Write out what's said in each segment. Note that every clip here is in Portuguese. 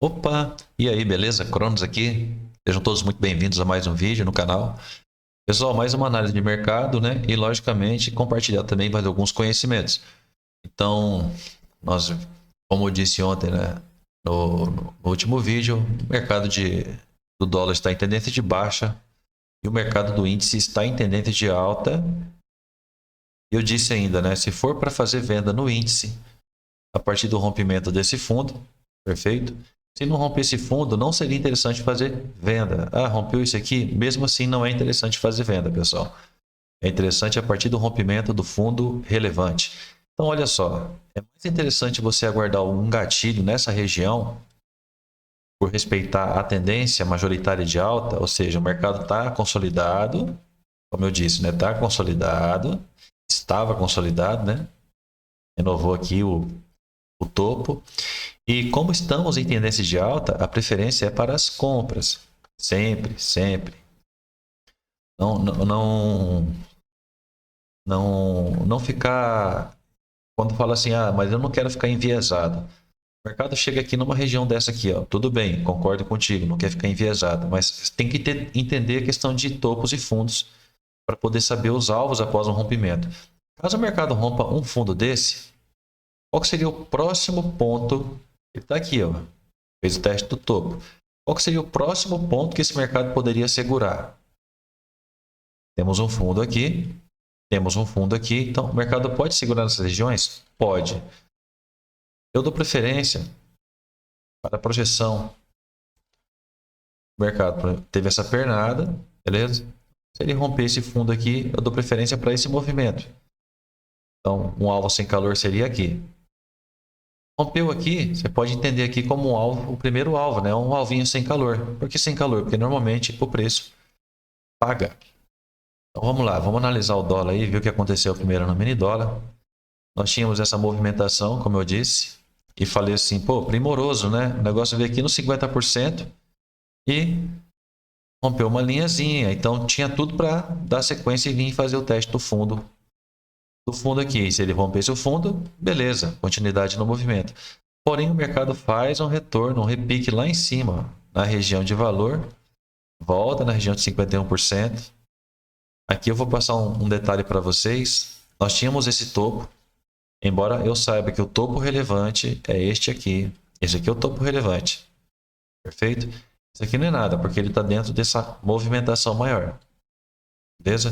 Opa! E aí, beleza? Cronos aqui. Sejam todos muito bem-vindos a mais um vídeo no canal. Pessoal, mais uma análise de mercado, né? E, logicamente, compartilhar também mais alguns conhecimentos. Então, nós, como eu disse ontem, né? No último vídeo, o mercado do dólar está em tendência de baixa e o mercado do índice está em tendência de alta. Eu disse ainda, né? Se for para fazer venda no índice, a partir do rompimento desse fundo, perfeito? Se não romper esse fundo, não seria interessante fazer venda. Ah, rompeu isso aqui? Mesmo assim, não é interessante fazer venda, pessoal. É interessante a partir do rompimento do fundo relevante. Então, olha só, é mais interessante você aguardar um gatilho nessa região por respeitar a tendência majoritária de alta, ou seja, o mercado está consolidado, como eu disse, né? Está consolidado, estava consolidado, né? Renovou aqui o topo. E como estamos em tendência de alta, a preferência é para as compras. Sempre, sempre. Não ficar. Quando fala assim, ah, mas eu não quero ficar enviesado. O mercado chega aqui numa região dessa aqui, ó. Tudo bem, concordo contigo, não quer ficar enviesado, mas tem que entender a questão de topos e fundos para poder saber os alvos após um rompimento. Caso o mercado rompa um fundo desse, qual que seria o próximo ponto? Ele está aqui, ó. Fez o teste do topo. Qual que seria o próximo ponto que esse mercado poderia segurar? Temos um fundo aqui, temos um fundo aqui. Então, o mercado pode segurar nessas regiões? Pode. Eu dou preferência para a projeção. O mercado teve essa pernada, beleza? Se ele romper esse fundo aqui, eu dou preferência para esse movimento. Então, um alvo sem calor seria aqui. Rompeu aqui, você pode entender aqui como um alvo, o primeiro alvo, né? Um alvinho sem calor. Por que sem calor? Porque normalmente o preço paga. Então vamos lá, vamos analisar o dólar aí, ver o que aconteceu primeiro no mini dólar. Nós tínhamos essa movimentação, como eu disse, e falei assim, pô, primoroso, né? O negócio veio aqui no 50% e rompeu uma linhazinha. Então tinha tudo para dar sequência e vir fazer o teste do fundo aqui. Se ele rompesse o fundo, beleza, continuidade no movimento. Porém, o mercado faz um retorno, um repique lá em cima, na região de valor, volta na região de 51%. Aqui eu vou passar um detalhe para vocês. Nós tínhamos esse topo, embora eu saiba que o topo relevante é este aqui. Esse aqui é o topo relevante. Perfeito? Isso aqui não é nada, porque ele está dentro dessa movimentação maior. Beleza?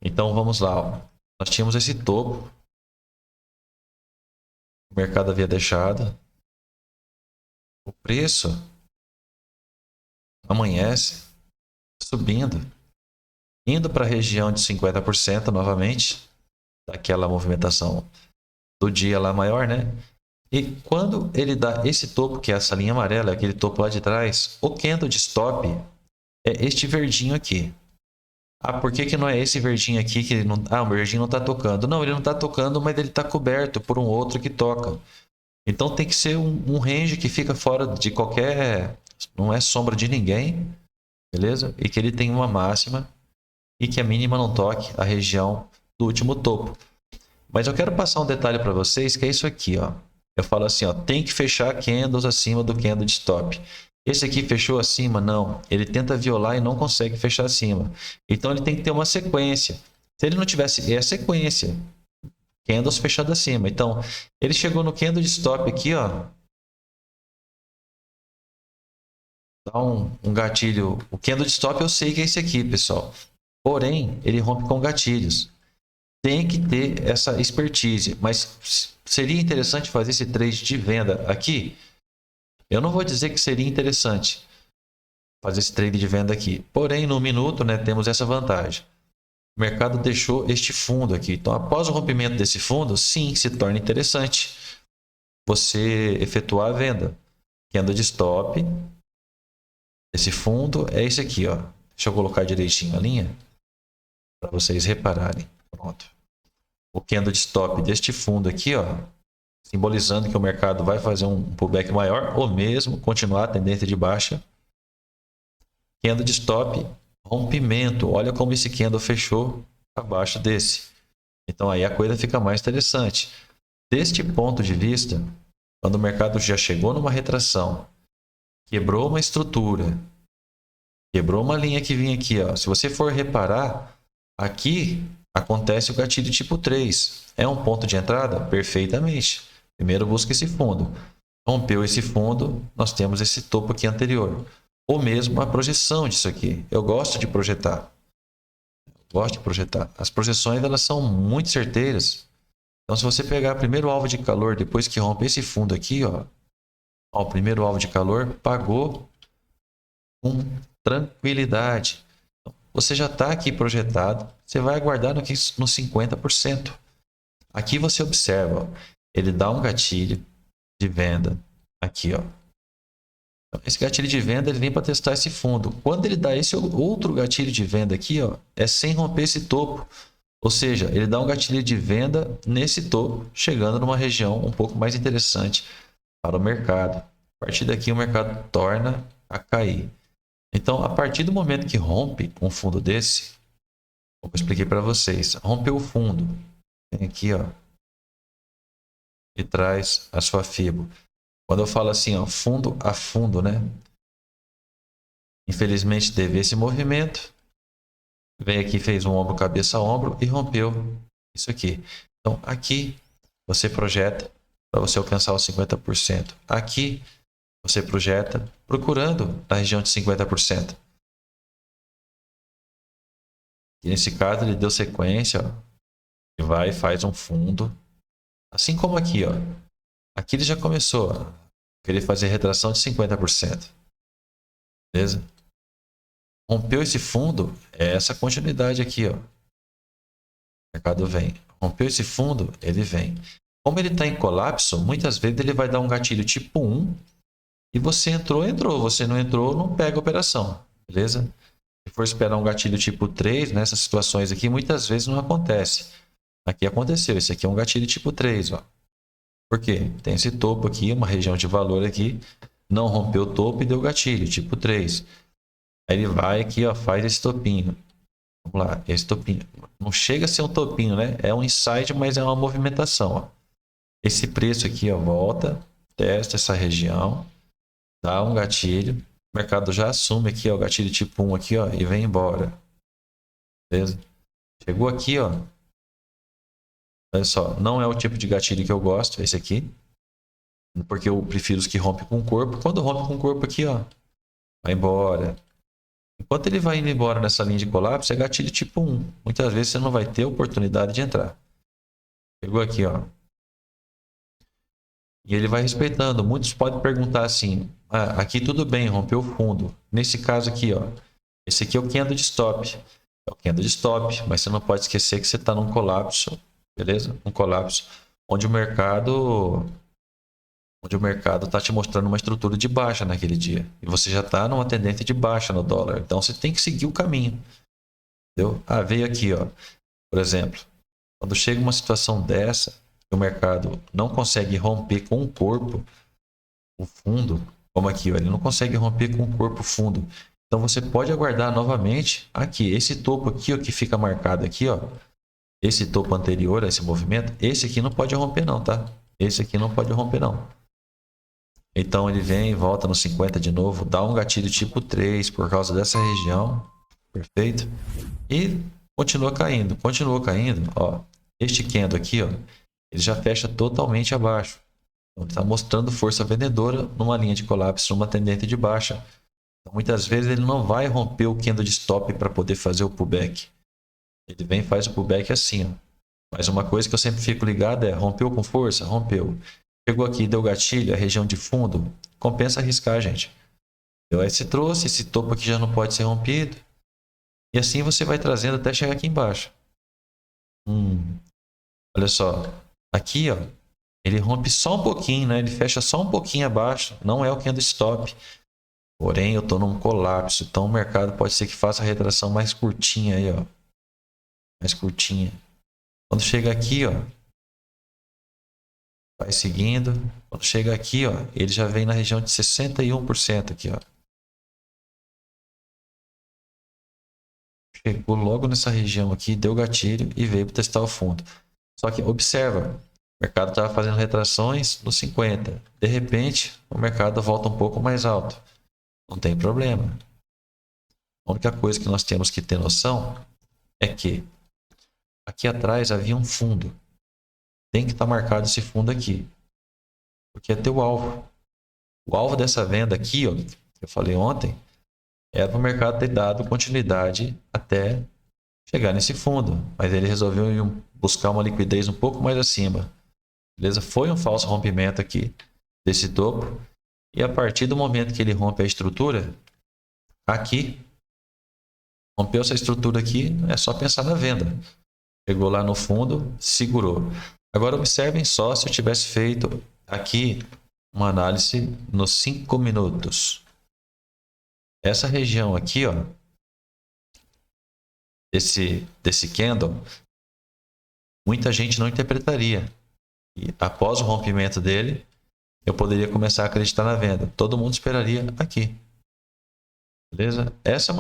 Então vamos lá. Ó. Nós tínhamos esse topo. O mercado havia deixado. O preço amanhece subindo, indo para a região de 50% novamente, daquela movimentação do dia lá maior, né? E quando ele dá esse topo, que é essa linha amarela, aquele topo lá de trás, o candle de stop é este verdinho aqui. Ah, por que, que não é esse verdinho aqui que ele não... Ah, o verdinho não está tocando. Não, ele não está tocando, mas ele está coberto por um outro que toca. Então tem que ser um range que fica fora de qualquer... Não é sombra de ninguém, beleza? E que ele tem uma máxima e que a mínima não toque a região do último topo. Mas eu quero passar um detalhe para vocês, que é isso aqui, ó. Eu falo assim, ó, tem que fechar candles acima do candle de stop. Esse aqui fechou acima? Não. Ele tenta violar e não consegue fechar acima. Então ele tem que ter uma sequência. Se ele não tivesse a sequência, candles fechado acima. Então, ele chegou no candle de stop aqui, ó. Dá um gatilho. O candle de stop eu sei que é esse aqui, pessoal. Porém, ele rompe com gatilhos. Tem que ter essa expertise, mas seria interessante fazer esse trade de venda aqui? Eu não vou dizer que seria interessante fazer esse trade de venda aqui, porém no minuto, né, temos essa vantagem. O mercado deixou este fundo aqui, então após o rompimento desse fundo, sim, se torna interessante você efetuar a venda. Candle de stop, esse fundo é esse aqui, ó. Deixa eu colocar direitinho a linha para vocês repararem. Pronto. O candle de stop deste fundo aqui, ó, simbolizando que o mercado vai fazer um pullback maior ou mesmo continuar a tendência de baixa. Candle de stop, rompimento. Olha como esse candle fechou abaixo desse. Então aí a coisa fica mais interessante. Deste ponto de vista, quando o mercado já chegou numa retração quebrou uma estrutura, quebrou uma linha que vinha aqui, ó. Se você for reparar, aqui acontece o gatilho tipo 3. É um ponto de entrada? Perfeitamente. Primeiro busca esse fundo. Rompeu esse fundo, nós temos esse topo aqui anterior. Ou mesmo a projeção disso aqui. Eu gosto de projetar. Gosto de projetar. As projeções elas são muito certeiras. Então, se você pegar primeiro alvo de calor, depois que rompe esse fundo aqui, ó, o primeiro alvo de calor pagou com tranquilidade. Você já está aqui projetado, você vai aguardar no 50%. Aqui você observa, ó, ele dá um gatilho de venda aqui, ó. Esse gatilho de venda ele vem para testar esse fundo. Quando ele dá esse outro gatilho de venda aqui, ó, é sem romper esse topo. Ou seja, ele dá um gatilho de venda nesse topo, chegando numa região um pouco mais interessante para o mercado. A partir daqui o mercado torna a cair. Então, a partir do momento que rompe um fundo desse, como eu expliquei para vocês, rompeu o fundo, vem aqui, ó, e traz a sua FIBO. Quando eu falo assim, ó, fundo a fundo, né? Infelizmente teve esse movimento, veio aqui, fez um ombro, cabeça, ombro e rompeu isso aqui. Então, aqui você projeta para você alcançar os 50%. Aqui você projeta procurando na região de 50%. E nesse caso ele deu sequência, ó, e vai e faz um fundo. Assim como aqui, ó. Aqui ele já começou a querer fazer retração de 50%. Beleza? Rompeu esse fundo, é essa continuidade aqui, ó. O mercado vem. Rompeu esse fundo, ele vem. Como ele está em colapso, muitas vezes ele vai dar um gatilho tipo 1 e você entrou, entrou. Você não entrou, não pega a operação. Beleza? Se for esperar um gatilho tipo 3, nessas situações aqui, muitas vezes não acontece. Aqui aconteceu. Esse aqui é um gatilho tipo 3, ó. Por quê? Tem esse topo aqui, uma região de valor aqui, não rompeu o topo e deu gatilho, tipo 3. Aí ele vai aqui, ó, faz esse topinho. Vamos lá, esse topinho. Não chega a ser um topinho, né? É um inside, mas é uma movimentação, ó. Esse preço aqui, ó, volta, testa essa região, dá um gatilho. O mercado já assume aqui, ó, o gatilho tipo 1 aqui, ó, e vem embora. Beleza? Chegou aqui, ó. Olha só, não é o tipo de gatilho que eu gosto, esse aqui. Porque eu prefiro os que rompem com o corpo. Quando rompe com o corpo aqui, ó, vai embora. Enquanto ele vai indo embora nessa linha de colapso, é gatilho tipo 1. Muitas vezes você não vai ter oportunidade de entrar. Chegou aqui, ó. E ele vai respeitando. Muitos podem perguntar assim, ah, aqui tudo bem, rompeu o fundo. Nesse caso aqui, ó, esse aqui é o candle de stop. É o candle de stop, mas você não pode esquecer que você está num colapso, beleza? Um colapso onde o mercado está te mostrando uma estrutura de baixa naquele dia. E você já está numa tendência de baixa no dólar. Então você tem que seguir o caminho. Entendeu? Ah, veio aqui, ó. Por exemplo, quando chega uma situação dessa, que o mercado não consegue romper com o corpo, o fundo, como aqui, ó, ele não consegue romper com o corpo fundo. Então você pode aguardar novamente aqui, esse topo aqui, ó, que fica marcado aqui, ó. Esse topo anterior a esse movimento, esse aqui não pode romper não, tá? Esse aqui não pode romper não. Então ele vem, volta no 50 de novo, dá um gatilho tipo 3 por causa dessa região. Perfeito? E continua caindo. Continuou caindo, ó. Este candle aqui, ó, ele já fecha totalmente abaixo. Então, ele está mostrando força vendedora numa linha de colapso, numa tendência de baixa. Então, muitas vezes ele não vai romper o candle de stop para poder fazer o pullback. Ele vem e faz o pullback assim, ó. Mas uma coisa que eu sempre fico ligado é, rompeu com força? Rompeu. Chegou aqui, deu gatilho, a região de fundo, compensa arriscar, gente. Então, aí você trouxe, esse topo aqui já não pode ser rompido. E assim você vai trazendo até chegar aqui embaixo. Olha só, aqui, ó, ele rompe só um pouquinho, né? Ele fecha só um pouquinho abaixo, não é o candle stop. Porém, eu estou num colapso, então o mercado pode ser que faça a retração mais curtinha aí, ó. Mais curtinha. Quando chega aqui, ó, vai seguindo. Quando chega aqui, ó, ele já vem na região de 61% aqui, ó. Chegou logo nessa região aqui, deu gatilho e veio para testar o fundo. Só que observa, o mercado estava fazendo retrações no 50. De repente, o mercado volta um pouco mais alto. Não tem problema. A única coisa que nós temos que ter noção é que aqui atrás havia um fundo. Tem que estar marcado esse fundo aqui, porque é teu alvo. O alvo dessa venda aqui, ó, que eu falei ontem, era para o mercado ter dado continuidade até chegar nesse fundo, mas ele resolveu buscar uma liquidez um pouco mais acima. Beleza? Foi um falso rompimento aqui desse topo, e a partir do momento que ele rompe a estrutura, aqui, rompeu essa estrutura aqui, é só pensar na venda. Chegou lá no fundo, segurou. Agora observem só se eu tivesse feito aqui uma análise nos 5 minutos. Essa região aqui, ó, desse candle, muita gente não interpretaria. E após o rompimento dele, eu poderia começar a acreditar na venda. Todo mundo esperaria aqui. Beleza? Essa é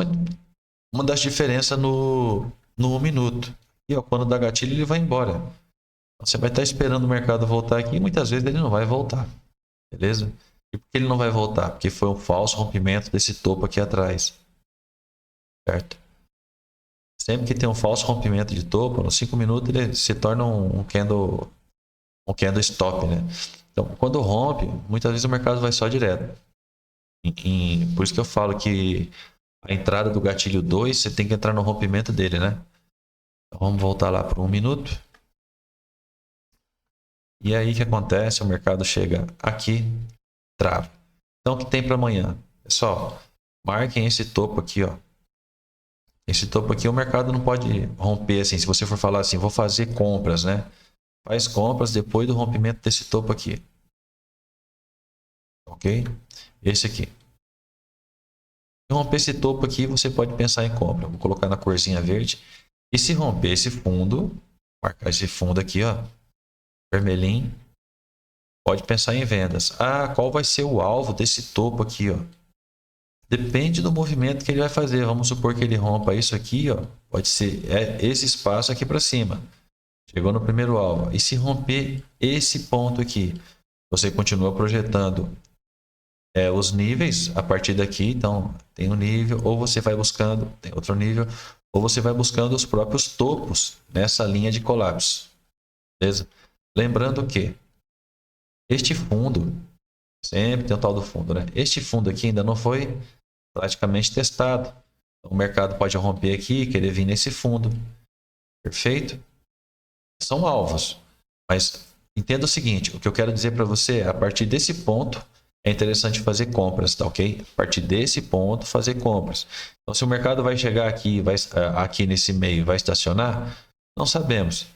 uma das diferenças no 1 minuto. E ó, quando dá gatilho, ele vai embora. Você vai estar esperando o mercado voltar aqui e muitas vezes ele não vai voltar. Beleza? E por que ele não vai voltar? Porque foi um falso rompimento desse topo aqui atrás. Certo? Sempre que tem um falso rompimento de topo, nos 5 minutos ele se torna um candle stop, né? Então, quando rompe, muitas vezes o mercado vai só direto. Por isso que eu falo que a entrada do gatilho 2, você tem que entrar no rompimento dele, né? Então, vamos voltar lá para 1 minuto. E aí o que acontece? O mercado chega aqui, trava. Então, o que tem para amanhã? Pessoal, marquem esse topo aqui, ó. Esse topo aqui o mercado não pode romper assim. Se você for falar assim, vou fazer compras, né? Faz compras depois do rompimento desse topo aqui. Ok? Esse aqui. Se romper esse topo aqui, você pode pensar em compra. Vou colocar na corzinha verde. E se romper esse fundo, marcar esse fundo aqui, ó, vermelhinho, pode pensar em vendas. Ah, qual vai ser o alvo desse topo aqui, ó? Depende do movimento que ele vai fazer. Vamos supor que ele rompa isso aqui, ó. Pode ser esse espaço aqui para cima. Chegou no primeiro alvo. E se romper esse ponto aqui, você continua projetando os níveis a partir daqui. Então, tem um nível, ou você vai buscando, tem outro nível, ou você vai buscando os próprios topos nessa linha de colapso. Beleza? Lembrando que este fundo, sempre tem o tal do fundo, né? Este fundo aqui ainda não foi praticamente testado. Então, o mercado pode romper aqui e querer vir nesse fundo. Perfeito? São alvos. Mas entenda o seguinte, o que eu quero dizer para você é, a partir desse ponto, é interessante fazer compras, tá ok? A partir desse ponto, fazer compras. Então, se o mercado vai chegar aqui, aqui nesse meio, vai estacionar, não sabemos.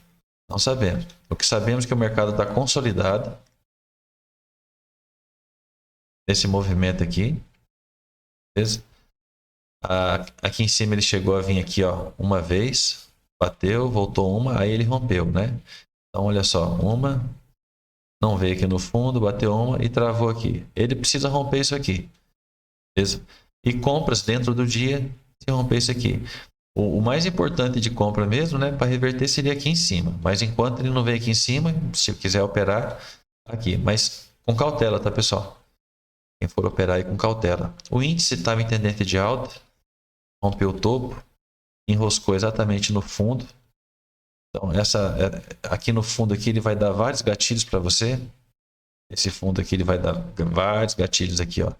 Não sabemos. O que sabemos é que o mercado está consolidado nesse movimento aqui. Beleza? Aqui em cima ele chegou a vir aqui, ó, uma vez, bateu, voltou uma, aí ele rompeu, né? Então, olha só, uma, não veio aqui no fundo, bateu uma e travou aqui. Ele precisa romper isso aqui. Beleza? E compras dentro do dia, se romper isso aqui. O mais importante de compra mesmo, né, para reverter seria aqui em cima. Mas enquanto ele não veio aqui em cima, se quiser operar, aqui. Mas com cautela, tá, pessoal? Quem for operar aí com cautela. O índice estava em tendência de alta, rompeu o topo, enroscou exatamente no fundo. Então, aqui no fundo aqui ele vai dar vários gatilhos para você. Esse fundo aqui ele vai dar vários gatilhos aqui, ó.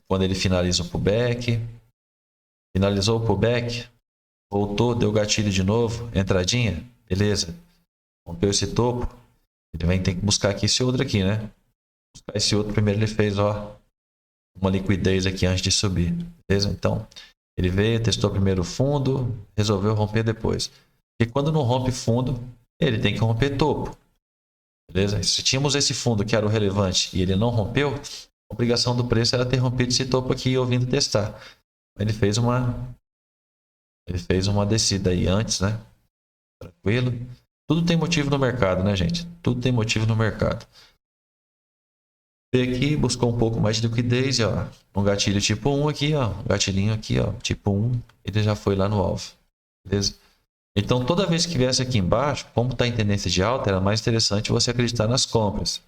Quando ele finaliza o pullback, finalizou o pullback, voltou, deu gatilho de novo, entradinha, beleza. Rompeu esse topo, ele vai ter que buscar aqui esse outro aqui, né? Buscar esse outro, primeiro ele fez, ó, uma liquidez aqui antes de subir, beleza? Então, ele veio, testou primeiro o fundo, resolveu romper depois. Porque quando não rompe fundo, ele tem que romper topo. Beleza? Se tínhamos esse fundo que era o relevante e ele não rompeu, a obrigação do preço era ter rompido esse topo aqui e eu vindo testar. Ele fez uma descida aí antes, né? Tranquilo. Tudo tem motivo no mercado, né, gente? Tudo tem motivo no mercado. Veio aqui, buscou um pouco mais de liquidez, e, ó, um gatilho tipo 1 aqui, ó, um gatilhinho aqui, ó, tipo 1, ele já foi lá no alvo. Beleza? Então, toda vez que viesse aqui embaixo, como está em tendência de alta, era mais interessante você acreditar nas compras.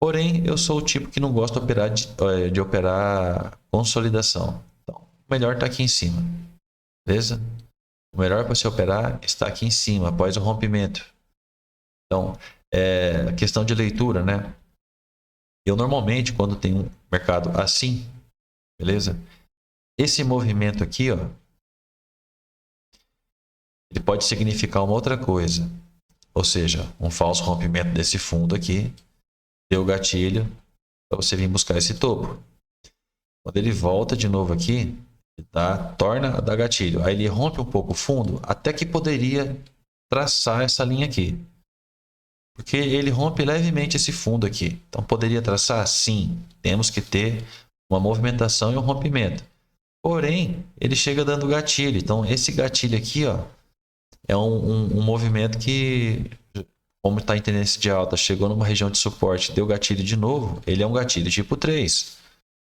Porém, eu sou o tipo que não gosta de operar consolidação. Então, o melhor está aqui em cima. Beleza? O melhor para se operar está aqui em cima, após o rompimento. Então, a questão de leitura, né? Eu normalmente, quando tem um mercado assim, beleza? Esse movimento aqui, ó, ele pode significar uma outra coisa. Ou seja, um falso rompimento desse fundo aqui, deu gatilho para você vir buscar esse topo. Quando ele volta de novo aqui, torna a dar gatilho. Aí ele rompe um pouco o fundo, até que poderia traçar essa linha aqui. Porque ele rompe levemente esse fundo aqui. Então poderia traçar? Sim. Temos que ter uma movimentação e um rompimento. Porém, ele chega dando gatilho. Então esse gatilho aqui, ó, é um movimento que, como está em tendência de alta, chegou numa região de suporte, deu gatilho de novo, ele é um gatilho tipo 3.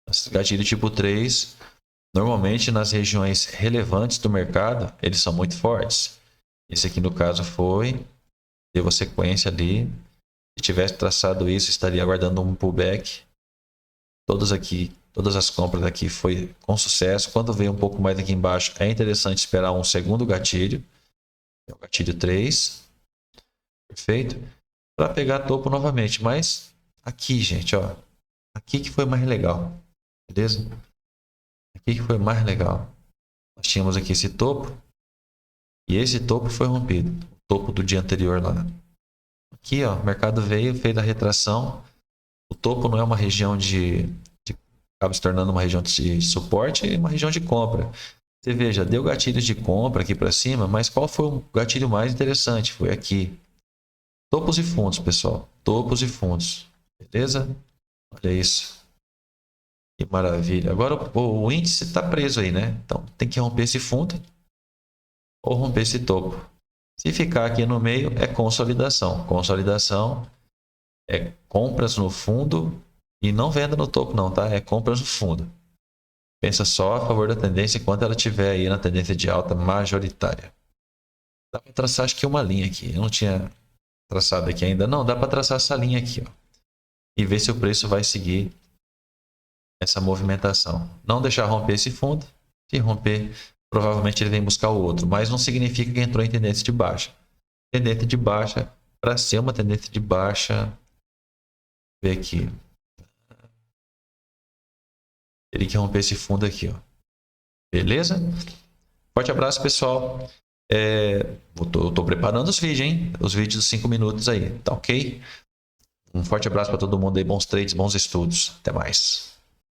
Esse gatilho tipo 3, normalmente nas regiões relevantes do mercado, eles são muito fortes. Esse aqui no caso foi, deu a sequência ali. Se tivesse traçado isso, estaria aguardando um pullback. Todas as compras aqui foi com sucesso. Quando veio um pouco mais aqui embaixo, é interessante esperar um segundo gatilho. É o gatilho 3. Perfeito? Para pegar topo novamente. Mas aqui, gente, ó. Aqui que foi mais legal. Beleza? Aqui que foi mais legal. Nós tínhamos aqui esse topo. E esse topo foi rompido. O topo do dia anterior lá. Aqui, ó. O mercado veio, fez a retração. O topo não é uma região acaba se tornando uma região de suporte e uma região de compra. Você veja, deu gatilhos de compra aqui para cima, mas qual foi o gatilho mais interessante? Foi aqui. Topos e fundos, pessoal. Topos e fundos. Beleza? Olha isso. Que maravilha. Agora o índice está preso aí, né? Então tem que romper esse fundo ou romper esse topo. Se ficar aqui no meio, é consolidação. Consolidação é compras no fundo e não venda no topo, não, tá? É compras no fundo. Pensa só a favor da tendência enquanto ela estiver aí na tendência de alta majoritária. Dá para traçar acho que uma linha aqui. Eu não tinha traçado aqui ainda. Não, dá para traçar essa linha aqui, ó. E ver se o preço vai seguir essa movimentação. Não deixar romper esse fundo. Se romper, provavelmente ele vem buscar o outro. Mas não significa que entrou em tendência de baixa. Tendência de baixa, para ser uma tendência de baixa, ver aqui. Teria que romper esse fundo aqui, ó. Beleza? Forte abraço, pessoal. Eu tô preparando os vídeos, hein? Os vídeos dos 5 minutos aí, tá ok? Um forte abraço para todo mundo aí. Bons trades, bons estudos. Até mais.